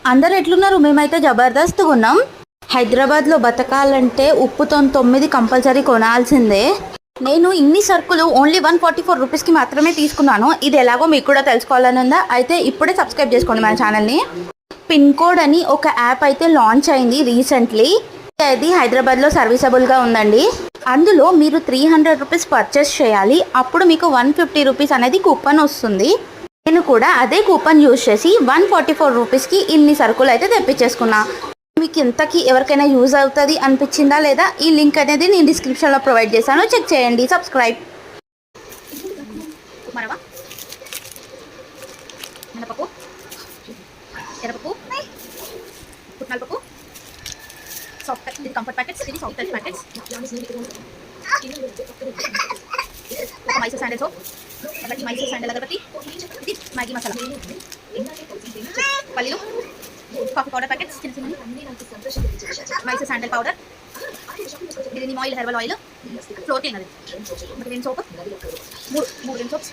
అందరు ఎట్లున్నారు? మేమైతే జబర్దస్త్గా ఉన్నాం. హైదరాబాద్లో బతకాలంటే ఉప్పుతో 9 కంపల్సరీ కొనాల్సిందే. నేను ఇన్ని సరుకులు ఓన్లీ 144 రూపీస్కి మాత్రమే తీసుకున్నాను. ఇది ఎలాగో మీకు కూడా తెలుసుకోవాలని ఉందా? అయితే ఇప్పుడే సబ్స్క్రైబ్ చేసుకోండి మన ఛానల్ని. పిన్ కోడ్ అని ఒక యాప్ అయితే లాంచ్ అయింది రీసెంట్లీ. అది హైదరాబాద్లో సర్వీసబుల్గా ఉందండి. అందులో మీరు 300 రూపీస్ పర్చేస్ చేయాలి. అప్పుడు మీకు 150 రూపీస్ అనేది కూపన్ వస్తుంది. నేను కూడా అదే కూపన్ యూజ్ చేసి 144 రూపీస్కి ఇన్ని సరుకులు అయితే తెప్పించేసుకున్నా. మీకు ఇంతకీ ఎవరికైనా యూజ్ అవుతుంది అనిపించిందా లేదా? ఈ లింక్ అనేది నేను డిస్క్రిప్షన్లో ప్రొవైడ్ చేశాను, చెక్ చేయండి. సబ్స్క్రైబ్. మినపప్పు, ఎర్రపప్పు, పుట్నాలపప్పు, సాఫ్ట్ ఇది కంఫర్ట్ ప్యాకెట్స్, ఇది సాఫ్ట్ టచ్ ప్యాకెట్స్, ఒక మైసూర్ శాండల్ సోప్, ఒకటి మైసూర్ శాండల్ అగరబత్తి, ఇది మ్యాగీ మసాలా, పల్లీలు, కాఫీ పౌడర్ ప్యాకెట్స్ చిన్న చిన్న, మైసూర్ శాండల్ పౌడర్, ఇది neem oil herbal oil, floor cleaner, ఒకటి రిన్ సోప్, మూడు రిన్ సోప్స్,